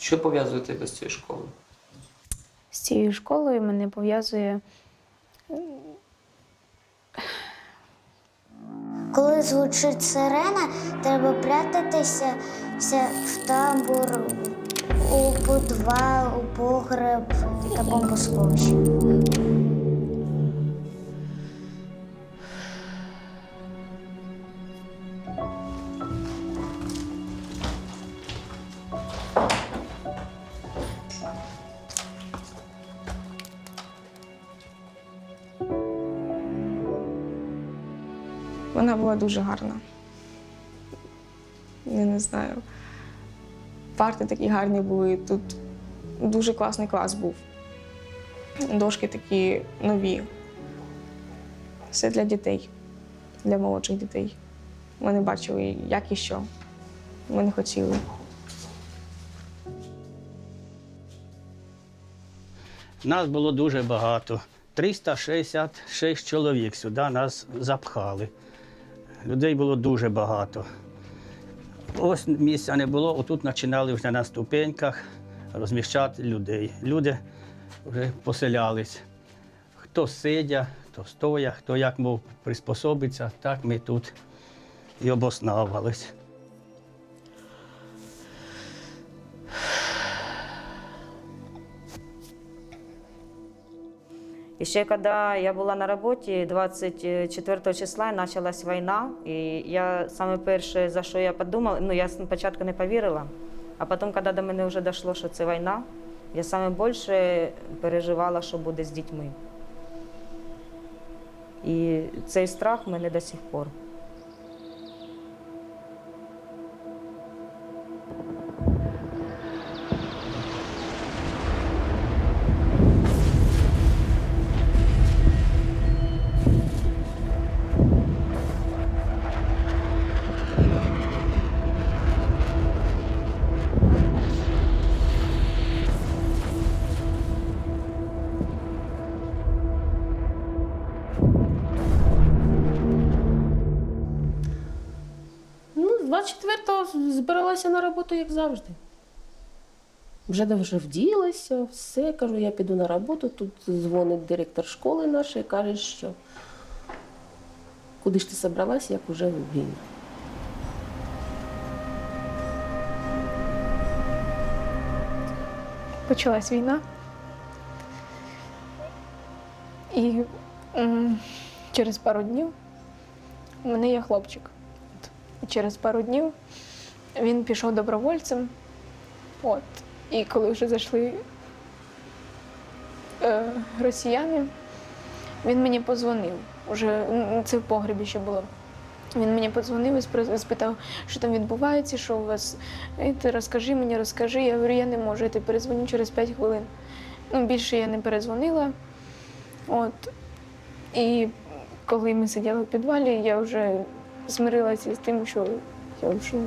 Що пов'язує тебе з цією школою? З цією школою мене пов'язує Коли звучить сирена, треба прятатися в тамбур, у підвал, у погреб та бомбосховище. Вона була дуже гарна. Я не знаю. Парти такі гарні були, тут дуже класний клас був. Дошки такі нові. Все для дітей, для молодших дітей. Ми не бачили, як і що. Ми не хотіли. Нас було дуже багато. 366 чоловік сюди нас запхали. Людей було дуже багато. Ось місця не було, отут починали вже на ступеньках розміщати людей. Люди вже поселялись. Хто сидя, хто стоя, хто як мов приспособиться, так ми тут і обосновувались. Еще когда я была на работе, 24 числа началась війна, і я саме перше, за що я подумала, я спочатку не повірила, а потім, коли до мене вже дійшло, що це війна, я саме більше переживала, що буде з дітьми. І цей страх в мене до сих пор. Ну, 24-го збиралася на роботу, як завжди. Вже вділася, все, кажу, я піду на роботу. Тут дзвонить директор школи нашої і каже, що куди ж ти зібралася, як уже війна. почалась війна. І через пару днів у мене є хлопчик. І через пару днів він пішов добровольцем. От. І коли вже зайшли росіяни, він мені подзвонив. Уже це в погребі ще було. Він мені подзвонив і спитав, що там відбувається, що у вас. Ти розкажи мені, розкажи. Я говорю, я не можу, я тобі передзвоню через 5 хвилин. Більше я не передзвонила. От. І коли ми сиділи в підвалі, я вже змирилася з тим, що я вже. –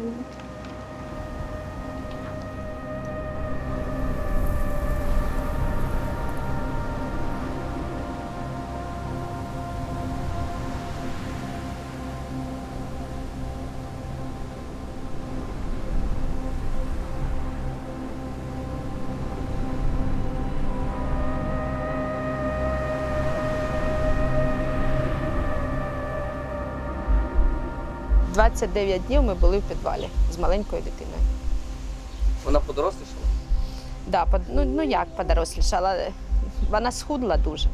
29 днів ми були в підвалі з маленькою дитиною. Вона подорослішала? Да, як подорослішала? Вона схудла дуже.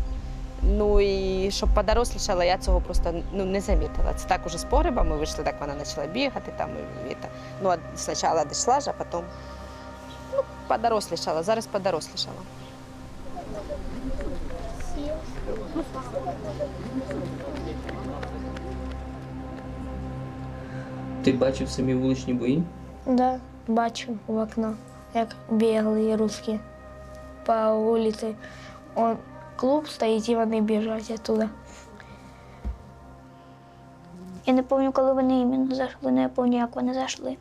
Ну і щоб подорослішала, я цього просто не замітила. Це так уже з погреба ми вийшли, так вона почала бігати. Спочатку дійшла, а потім подорослішала, зараз подорослішала. Ти бачив самі вуличні бої? Да, бачу в окно, як бігали русські по вулиці. Клуб стоїть і вони біжать оттуда. Я не пам'ятаю, коли вони іменно зайшли, але я пам'ятаю, як вони зайшли.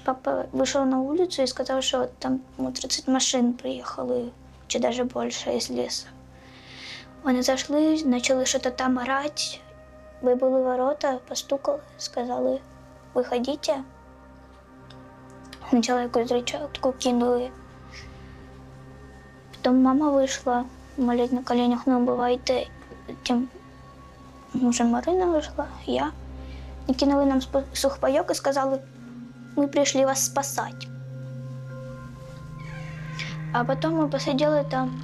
Папа вийшов на вулицю і сказав, що там 30 машин приїхали, чи навіть більше з лісу. Вони зайшли, почали щось там орати, вибили ворота, постукали, сказали, виходіть. Спочатку якусь речатку кинули. Потім мама вийшла, молить на коленях, не вбивайте. Потім вже Марина вийшла, я. І кинули нам сухпайок і сказали, ми прийшли вас спасати. А потім ми посиділи там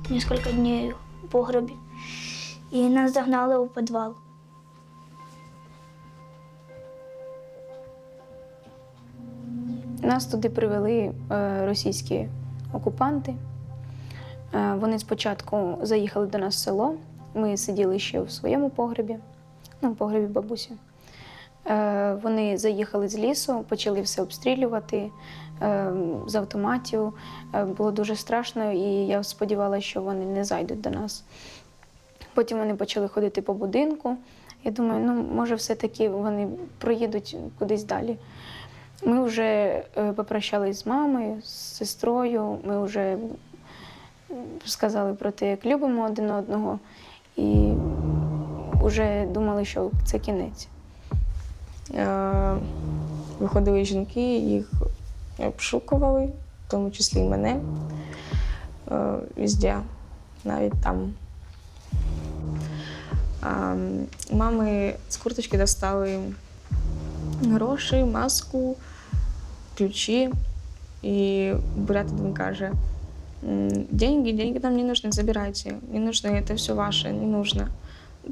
кілька днів у погребі. І нас загнали у підвал. Нас туди привели російські окупанти. Вони спочатку заїхали до нас в село. Ми сиділи ще в своєму погребі, в погребі бабусі. Вони заїхали з лісу, почали все обстрілювати з автоматів. Було дуже страшно, і я сподівалася, що вони не зайдуть до нас. Потім вони почали ходити по будинку. Я думаю, може все-таки вони проїдуть кудись далі. Ми вже попрощались з мамою, з сестрою, ми вже сказали про те, як любимо один одного, і вже думали, що це кінець. Виходили жінки, їх обшукували, в тому числі і мене, везде, навіть там. Мами з курточки достали гроші, маску, ключі. І бурят один каже, деньги нам не нужны, забирайте, не нужно, это все ваше, не нужно.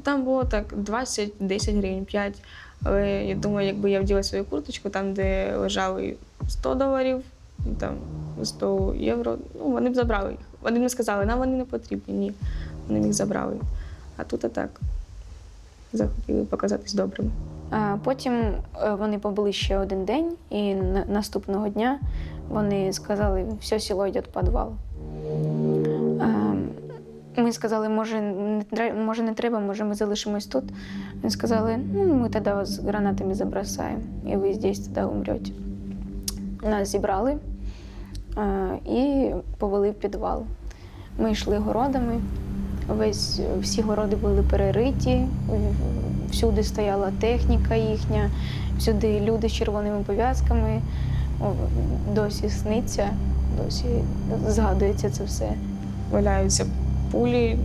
Там було так 20, 10 гривень, 5. Але я думаю, якби я вділа свою курточку, там, де лежали $100, там 100 євро, вони б забрали їх. Вони б не сказали, нам вони не потрібні, ні. Вони б їх забрали. А тут так захотіли показатись добрими. Потім вони побули ще один день, і наступного дня вони сказали, все село йде в підвал. Ми сказали, може не треба, може ми залишимось тут. Вони сказали, ми тоді вас гранатами забросаємо, і ви здесь тоді умрете. Нас зібрали і повели в підвал. Ми йшли городами, всі городи були перериті, всюди стояла техніка їхня, всюди люди з червоними пов'язками. Досі сниться, досі згадується це все. Валяються пулі,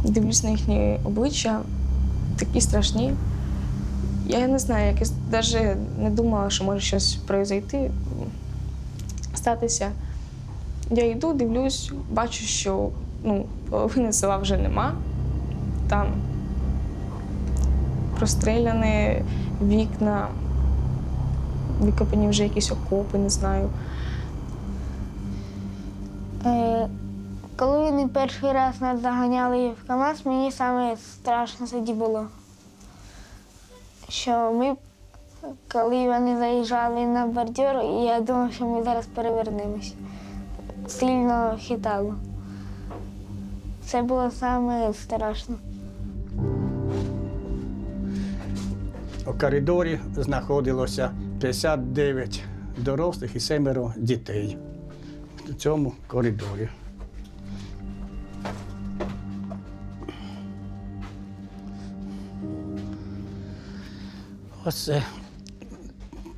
дивлюсь на їхні обличчя, такі страшні. Я не знаю, я навіть не думала, що може щось произойти, статися. Я йду, дивлюсь, бачу, що половини села вже нема. Там простреляні вікна, викопані вже якісь окопи, не знаю. Коли вони перший раз нас заганяли в КАМАЗ, мені саме страшно тоді було. Що ми, коли вони заїжджали на бордюр, я думав, що ми зараз перевернемось. Сильно хитало. Це було саме страшно. У коридорі знаходилося 59 дорослих і 7 дітей у цьому коридорі. Оце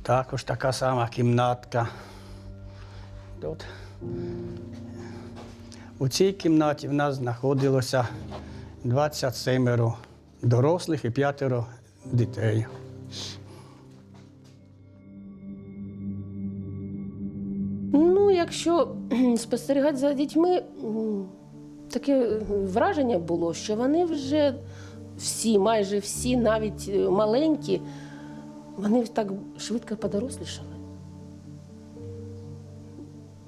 також така сама кімнатка. Тут. У цій кімнаті в нас знаходилося 27 дорослих і 5 дітей. Якщо спостерігати за дітьми, таке враження було, що вони вже всі, майже всі, навіть маленькі, вони так швидко подорослішали.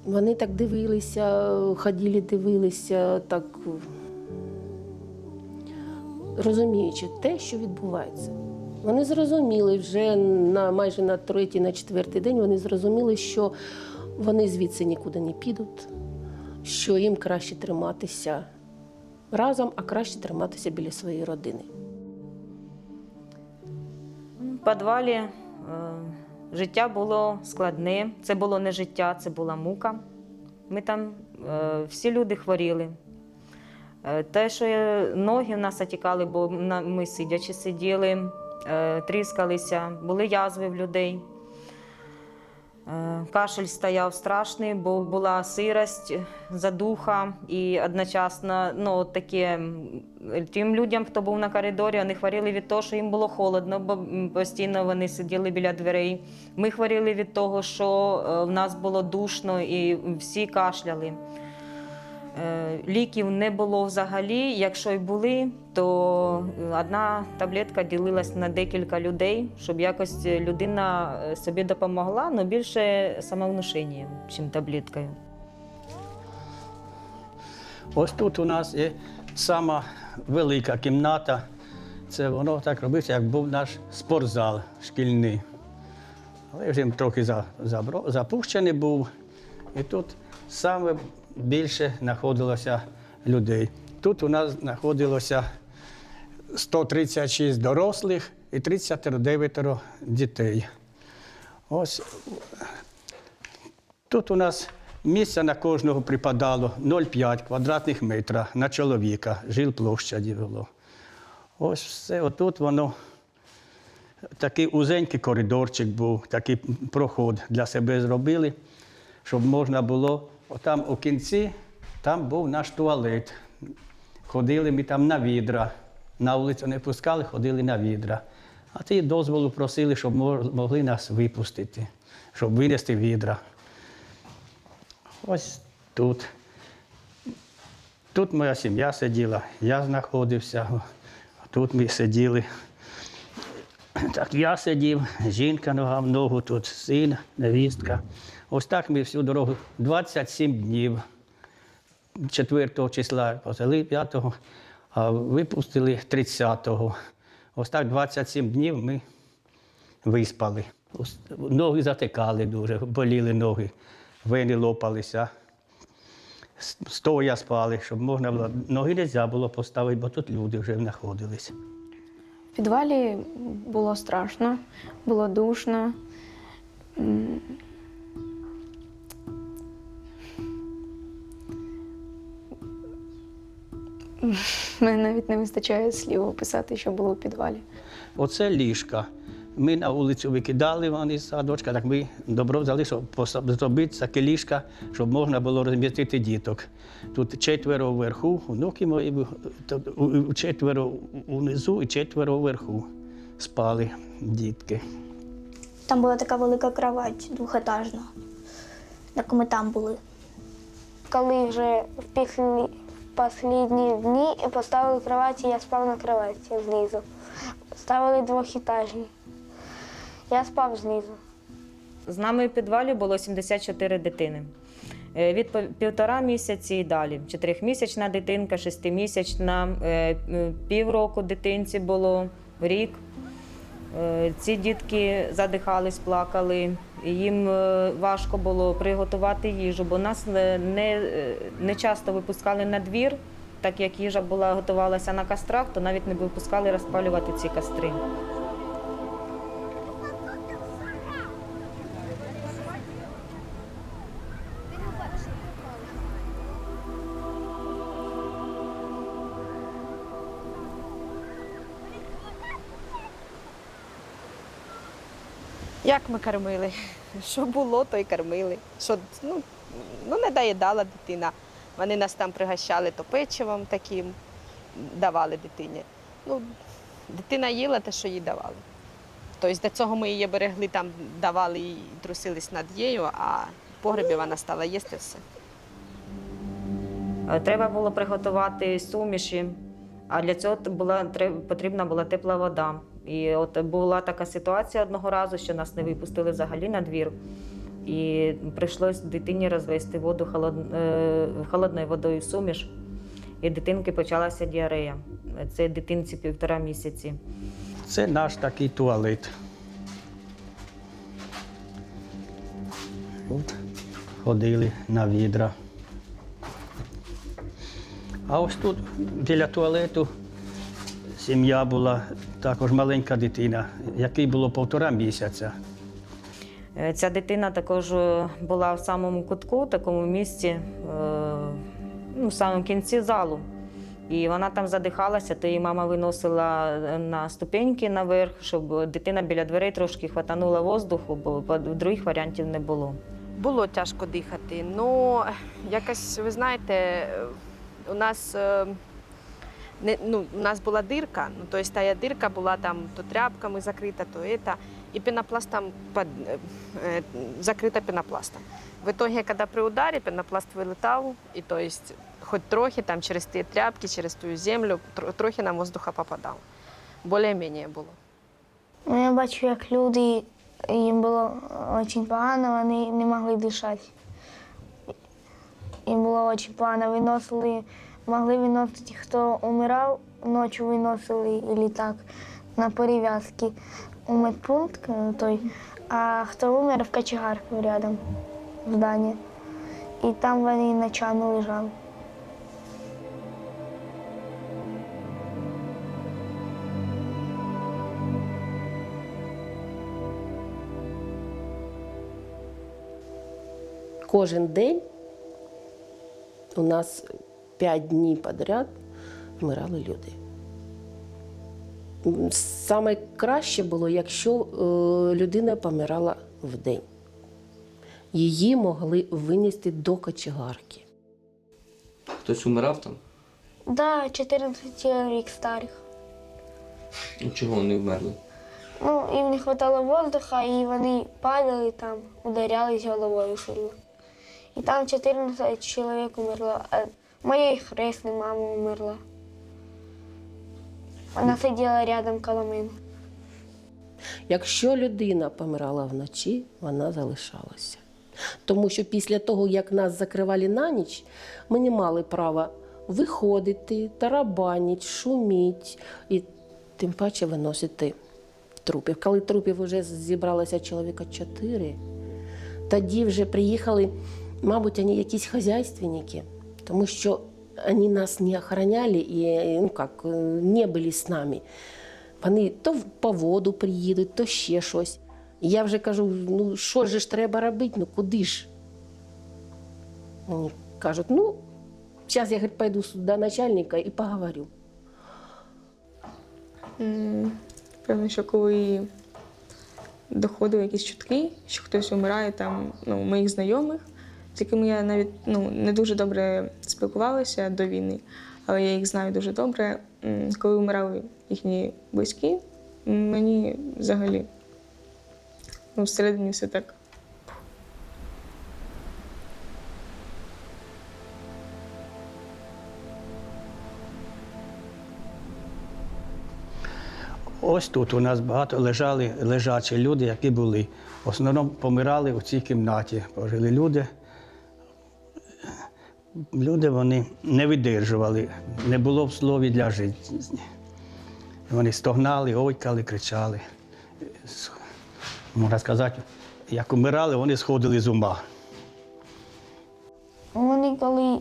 Вони так дивилися, ходили, дивилися, так розуміючи те, що відбувається. Вони зрозуміли вже майже на 3-й, на 4-й день, вони зрозуміли, що вони звідси нікуди не підуть, що їм краще триматися разом, а краще триматися біля своєї родини. В підвалі життя було складне. Це було не життя, це була мука. Ми там всі люди хворіли. Те, що ноги в нас отікали, бо ми сидячи сиділи, тріскалися, були язви в людей. Кашель стояв страшний, бо була сирость, задуха і одночасно таке, тим людям, хто був на коридорі, вони хворіли від того, що їм було холодно, бо постійно вони сиділи біля дверей. Ми хворіли від того, що в нас було душно і всі кашляли. Ліків не було взагалі. Якщо й були, то одна таблетка ділилась на декілька людей, щоб якось людина собі допомогла, але більше самовнушенням, ніж таблеткою. Ось тут у нас є сама велика кімната. Це воно так робиться, як був наш спортзал шкільний. Але вже трохи запущений був. І тут саме більше знаходилося людей. Тут у нас знаходилося 136 дорослих і 39 дітей. Ось тут у нас місця на кожного припадало 0,5 квадратних метра на чоловіка, жилплощаді було. Ось все, отут воно, такий узенький коридорчик був, такий проход для себе зробили, щоб можна було, отам у кінці, там був наш туалет. Ходили ми там на відра, на вулицю не пускали, ходили на відра. А ті дозволу просили, щоб могли нас випустити, щоб винести відра. Ось тут. Тут моя сім'я сиділа, я знаходився, тут ми сиділи. Так я сидів, жінка нога в ногу, тут син, невістка. Ось так ми всю дорогу 27 днів. 4 числа посели 5-го, а випустили 30-го. Ось так 27 днів ми виспали. Ноги затикали дуже, боліли ноги, вени лопалися. Стоя спали, щоб можна було. Ноги не можна було поставити, бо тут люди вже знаходились. В підвалі було страшно, було душно. Мене навіть не вистачає слів описати, що було в підвалі. Оце ліжка. Ми на вулицю викидали вони з садочка, так ми добро взяли, щоб зробити таке ліжка, щоб можна було розмістити діток. Тут 4 вверху, внуки мої, 4 унизу і 4 вверху спали дітки. Там була така велика кровать двохетажна, як ми там були. Коли вже в останні дні поставили кроваті, я спав на кроваті знизу. Ставили двохетажні. Я спав знизу. З нами в підвалі було 74 дитини. Від 1,5 місяці і далі. 4-місячна дитинка, 6-місячна, півроку дитинці було, рік. Ці дітки задихались, плакали. Їм важко було приготувати їжу, бо нас не часто випускали на двір, так як їжа готувалася на кострах, то навіть не випускали розпалювати ці костри. Як ми кормили? Що було, то й кормили. Що, не доїдала дитина. Вони нас там пригощали то печивом таким, давали дитині. Дитина їла те, що їй давали. Тобто до цього ми її берегли, там давали і трусились над нею, а в погребі вона стала їсти все. Треба було приготувати суміші, а для цього потрібна була тепла вода. І от була така ситуація одного разу, що нас не випустили взагалі на двір. І прийшлось дитині розвести воду холодною водою суміш. І дитинки почалася діарея. Це дитинці 1,5 місяці. Це наш такий туалет. От ходили на відра. А ось тут біля туалету сім'я була, також маленька дитина, якій було 1,5 місяця. Ця дитина також була в самому кутку, в такому місці, в самому кінці залу. І вона там задихалася, то її мама виносила на ступеньки наверх, щоб дитина біля дверей трошки хватанула воздуху, бо других варіантів не було. Було тяжко дихати. Ну, якось, ви знаєте, у нас, у нас була дирка, ну, тобто та дирка була там то тряпками закрита, то це, і пенопласт там закрита пенопластом. В итоге, коли при ударі пенопласт вилетав, і то есть, хоч трохи там через ті тряпки, через ту землю, трохи нам воздуха попадало. Більш-менш було. Ну, я бачу, як люди, їм було дуже погано, вони не могли дишати. Їм було дуже погано. Могли виносити, хто умирав, ночі виносили, або так, на перев'язки у медпункт той, а хто умер в кочегарку рядом в зданні. І там вони ночами лежали. Кожен день у нас 5 днів підряд вмирали люди. Саме краще було, якщо людина помирала вдень. Її могли винести до кочегарки. Хтось умирав там? Да, 14 рік старих. І чого вони вмерли? Ну, їм не вистачало воздуха, і вони падали там, ударялись головою сильно. І там 14 чоловік умерло. А моя хресна мама умерла. Вона сиділа рядом коло мене. Якщо людина помирала вночі, вона залишалася. Тому що після того, як нас закривали на ніч, ми не мали права виходити, тарабанити, шуміти і тим паче виносити трупів. Коли трупів вже зібралося чоловіка 4, тоді вже приїхали, мабуть, вони якісь хазяйственники, тому що вони нас не охороняли і не були з нами. Вони то по воду приїдуть, то ще щось. І я вже кажу, ну що ж треба робити, ну куди ж? Вони кажуть, ну, зараз я пойду до начальника і поговорю. Певно, що коли доходили якісь чутки, що хтось вмирає там, моїх знайомих, з якими я навіть не дуже добре спілкувалася до війни, але я їх знаю дуже добре. Коли вмирали їхні близькі, мені взагалі всередині все так. Ось тут у нас багато лежали лежачі люди, які були. В основному помирали у цій кімнаті. Пожили люди. Люди вони не видержували, не було в слові для життя. Вони стогнали, ойкали, кричали. Можна сказати, як умирали, вони сходили з ума. Вони коли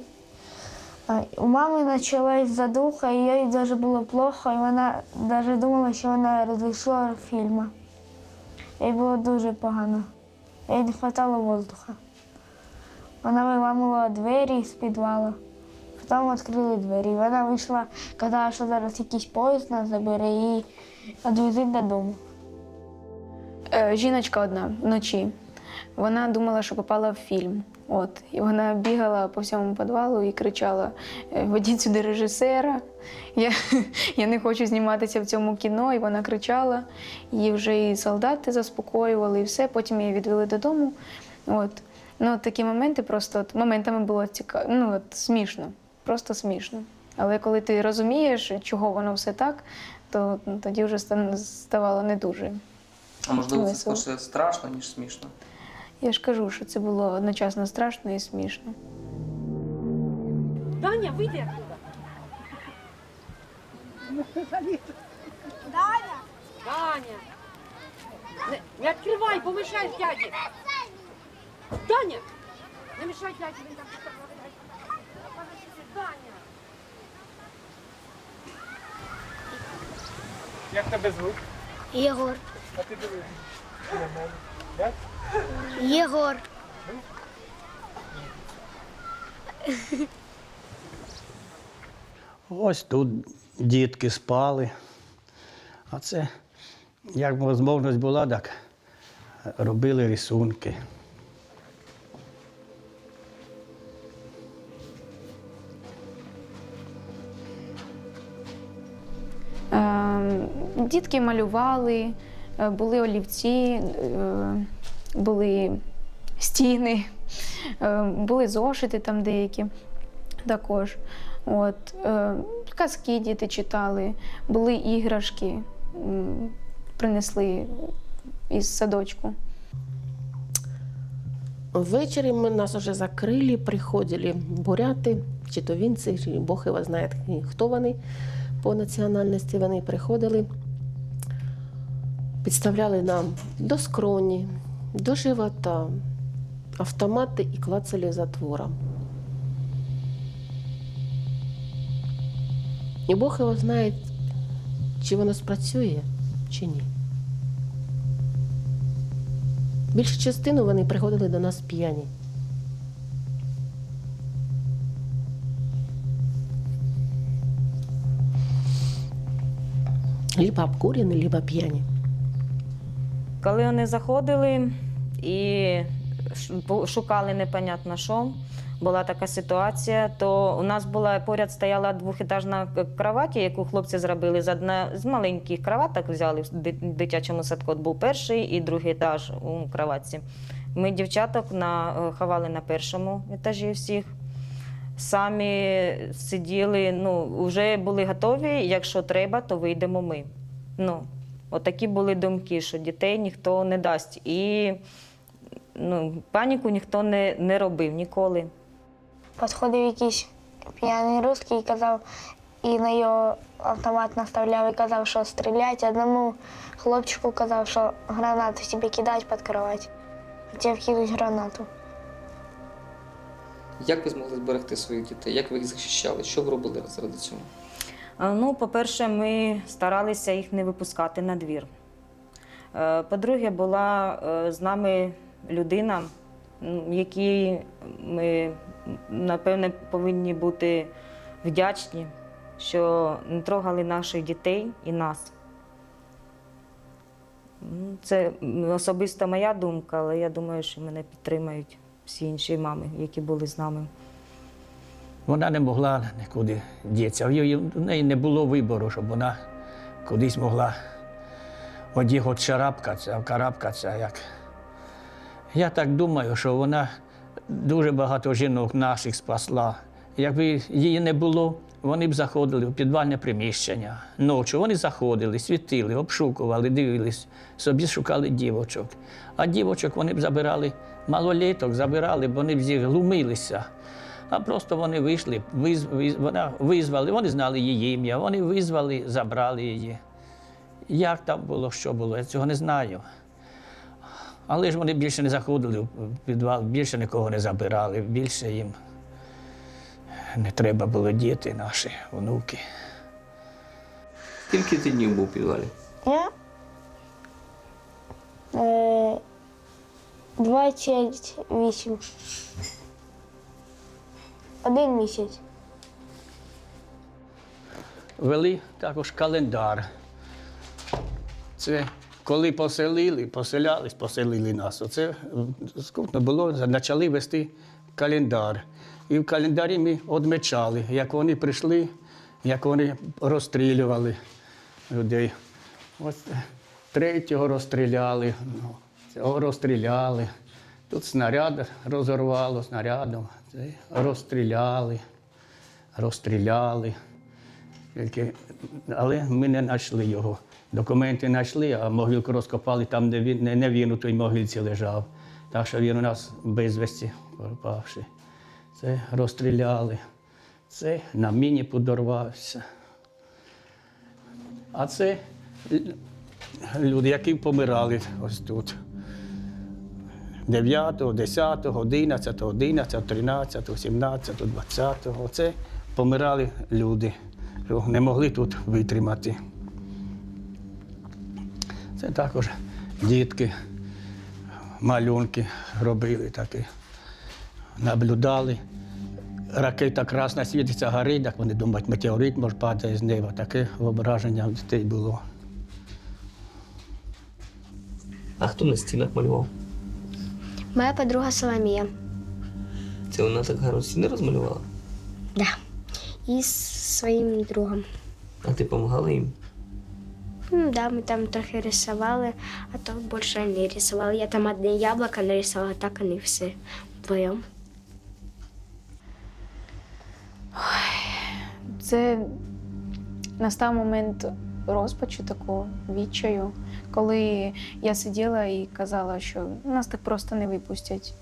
у мами почалась задуха, і їй навіть було плохо, і вона навіть думала, що вона розійшла фільму. Їй було дуже погано. Їй не вистачало воздуха. Вона виламала двері з підвалу, потім відкрили двері. Вона вийшла, казала, що зараз якийсь поїзд нас забере і відвезуть додому. Жіночка одна вночі. Вона думала, що попала в фільм. І вона бігала по всьому підвалу і кричала: «Ведіть сюди режисера, я не хочу зніматися в цьому кіно». І вона кричала, її вже і солдати заспокоювали, і все. Потім її відвели додому. Такі моменти просто моментами було цікаво, смішно, просто смішно. Але коли ти розумієш, чого воно все так, то тоді вже ставало не дуже. А можливо, це весело. скоріше страшно, ніж смішно? Я ж кажу, що це було одночасно страшно і смішно. Даня, вийди оттуда. Даня! Даня! Не відкривай, помішаєш дяді. Даня! Не мішай дяді, він там розмовляє. Даня! Як тебе звуть? Єгор. А ти дивись. Єгор. Ось тут дітки спали. А це, як можливість була, так робили рисунки. Дітки малювали, були олівці, були стіни, були зошити там деякі також. От, казки діти читали, були іграшки, принесли із садочку. Ввечері нас вже закрили, приходили буряти, читовінці, чи Бог його знає, хто вони по національності. Вони приходили, підставляли нам до скроні, до живота автомати і клацали затвором. І Бог його знає, чи воно спрацює, чи ні. Більшу частину вони приходили до нас п'яні. Либо обкурені, либо п'яні. Коли вони заходили і шукали непонятно що, була така ситуація, то у нас була поряд стояла двохетажна кровать, яку хлопці зробили з маленьких кроваток, взяли в дитячому садку. Був перший і другий етаж у кроватці. Ми дівчаток ховали на першому етажі всіх. Самі сиділи, вже були готові, якщо треба, то вийдемо ми. Отакі були думки, що дітей ніхто не дасть. І паніку ніхто не робив ніколи. Підходив якийсь п'яний русський і казав, і на його автомат наставляв і казав, що стріляти. Одному хлопчику казав, що гранату собі кидають під кровать. Хотів кинути гранату. Як ви змогли зберегти своїх дітей? Як ви їх захищали? Що ви робили заради цього? По-перше, ми старалися їх не випускати на двір. По-друге, була з нами людина, якій ми, напевне, повинні бути вдячні, що не трогали наших дітей і нас. Це особисто моя думка, але я думаю, що мене підтримають всі інші мами, які були з нами. Вона не могла нікуди дітися. В неї не було вибору, щоб вона кудись могла от карабкатися. Я так думаю, що вона дуже багато жінок наших спасла. Якби її не було, вони б заходили в підвальне приміщення. Ночі вони заходили, світили, обшукували, дивились, собі шукали дівочок. А дівочок вони б забирали, малоліток забирали, бо вони б їх глумилися. А просто вони вийшли, визвали, вони знали її ім'я, вони визвали, забрали її. Як там було, що було, я цього не знаю. Але ж вони більше не заходили в підвал, більше нікого не забирали, більше їм не треба було діти наші, онуки. Скільки ти днів був у підвалі? Я 28. 1 місяць. Вели також календар. Це коли поселили нас. Оце скутно було, почали вести календар. І в календарі ми відмічали, як вони прийшли, як вони розстрілювали людей. Ось 3-го розстріляли, цього розстріляли. Тут снаряд розорвало снарядом, розстріляли. Але ми не знайшли його. Документи знайшли, а могилку розкопали там, де не він у той могилці лежав. Так що він у нас безвісті пропавший. Це розстріляли, це на міні подорвався. А це люди, які помирали ось тут. 9, 10, 11, 13, 17, 20. Це помирали люди, що не могли тут витримати. Це також дітки, малюнки робили такі, наблюдали. ракета красна світиться, горить, так вони думають, метеорит може падає з неба. Таке враження в дітей було. А хто на стінах малював? Моя подруга Соломія. Це вона так гарно стіни розмалювала? Да. І з своїм другом. А ти допомагала їм? Да, ми там трохи рисували, а то більше не рисували. Я там одне яблуко нарисувала, так вони всі вдвоєм. Це настав момент розпачу, такого відчаю, коли я сиділа і казала, що нас так просто не випустять.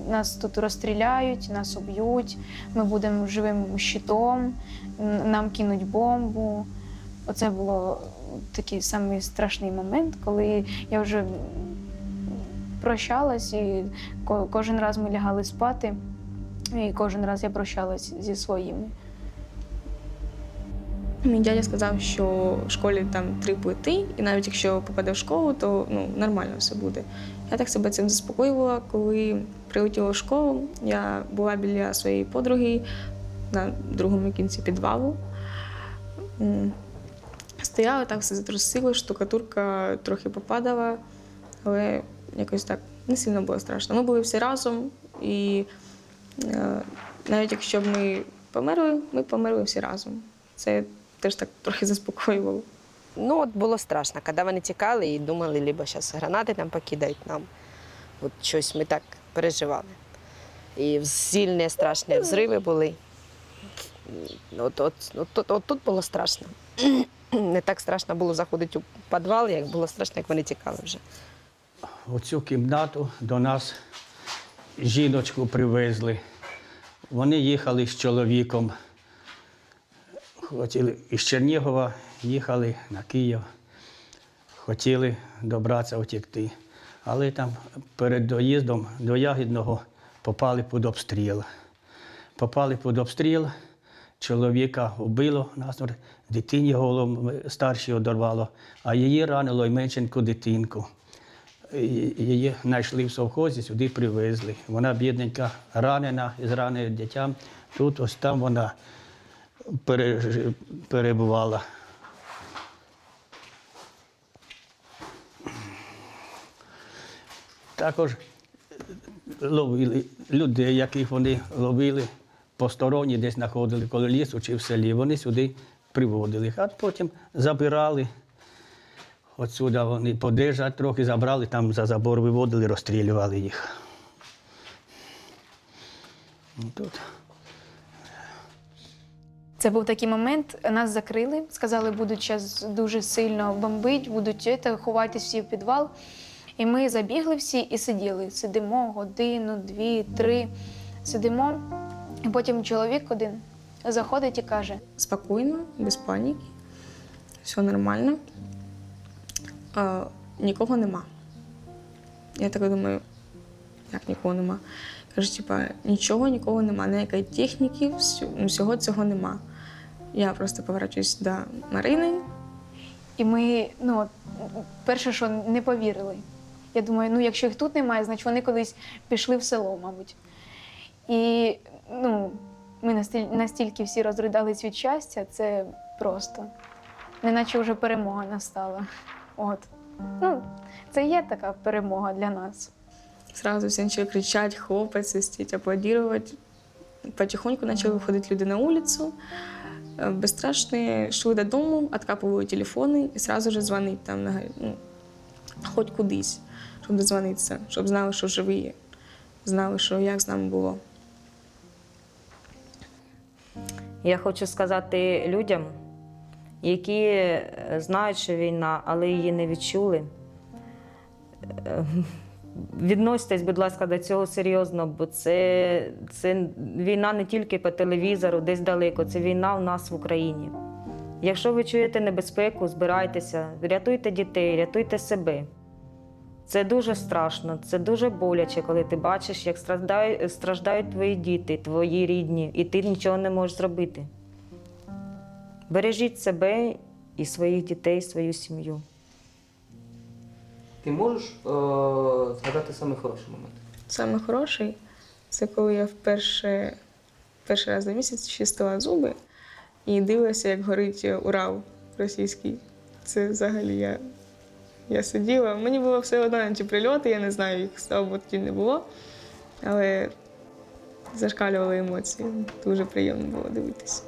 Нас тут розстріляють, нас уб'ють, ми будемо живим щитом, нам кинуть бомбу. Оце було такий самий страшний момент, коли я вже прощалась, і кожен раз ми лягали спати, і кожен раз я прощалась зі своїми. Мій дядя сказав, що в школі там 3 плити, і навіть якщо попаде в школу, то нормально все буде. Я так себе цим заспокоювала, коли прилетіла в школу. Я була біля своєї подруги на другому кінці підвалу. Стояла, так все затрусило, штукатурка трохи попадала, але якось так не сильно було страшно. Ми були всі разом, і навіть якщо б ми померли всі разом. Це теж так трохи заспокоювало. Ну, от було страшно, коли вони тікали і думали, либо зараз гранати там покидають нам. От щось ми так переживали. І сильні, страшні взриви були. От тут було страшно. Не так страшно було заходити у підвал, як було страшно, як вони тікали вже. У цю кімнату до нас жіночку привезли. Вони їхали з чоловіком. Хотіли із Чернігова, їхали на Київ. Хотіли добратися, утекти. Але там перед доїздом до Ягідного попали під обстріл. Попали під обстріл, чоловіка вбило, дитині голову старшій одорвало, а її ранило й меншеньку дитинку. Її знайшли в совхозі, сюди привезли. Вона бідненька, ранена, з раненим дитям. Тут ось там вона перебувала. Також ловили людей, яких вони ловили, посторонні десь знаходили, коли лісу чи в селі, вони сюди приводили їх, а потім забирали. Отсюди вони подержать трохи, забрали, там за забор виводили, розстрілювали їх. Тут. Це був такий момент, нас закрили, сказали, будуть зараз дуже сильно бомбити, будуть ховайтесь всі в підвал. І ми забігли всі і сиділи. Сидимо годину, 2, 3, сидимо. І потім чоловік один заходить і каже: спокійно, без паніки, все нормально, нікого нема. Я так думаю, як нікого нема? Каже, типа, нікого нема, ніякої техніки, всього цього нема. Я просто поворачуюсь до Марини. І ми, перше, що не повірили. Я думаю, якщо їх тут немає, значить вони колись пішли в село, мабуть. І, ми настільки всі розридались від щастя, це просто. Неначе вже перемога настала. От. Це є така перемога для нас. Сразу всі почали кричати, хлопати, свистіти, аплодувати. Потихоньку почали виходити люди на вулицю. Безстрашні йшли додому, відкапували телефони і одразу ж дзвонити там, хоч кудись, щоб додзвонитися, щоб знали, що живі, знали, що як з нами було. Я хочу сказати людям, які знають, що війна, але її не відчули. Відноситесь, будь ласка, до цього серйозно, бо це війна не тільки по телевізору, десь далеко, це війна у нас в Україні. Якщо ви чуєте небезпеку, збирайтеся, рятуйте дітей, рятуйте себе. Це дуже страшно, це дуже боляче, коли ти бачиш, як страждають твої діти, твої рідні, і ти нічого не можеш зробити. Бережіть себе і своїх дітей, свою сім'ю. Ти можеш згадати самий хороший момент? Саме хороший – це коли я вперше перший раз за місяць чистила зуби і дивилася, як горить Урал російський. Це взагалі я сиділа. Мені було все одно на ті прильоти, я не знаю, їх слава Богу тоді не було. Але зашкалювали емоції. Дуже приємно було дивитися.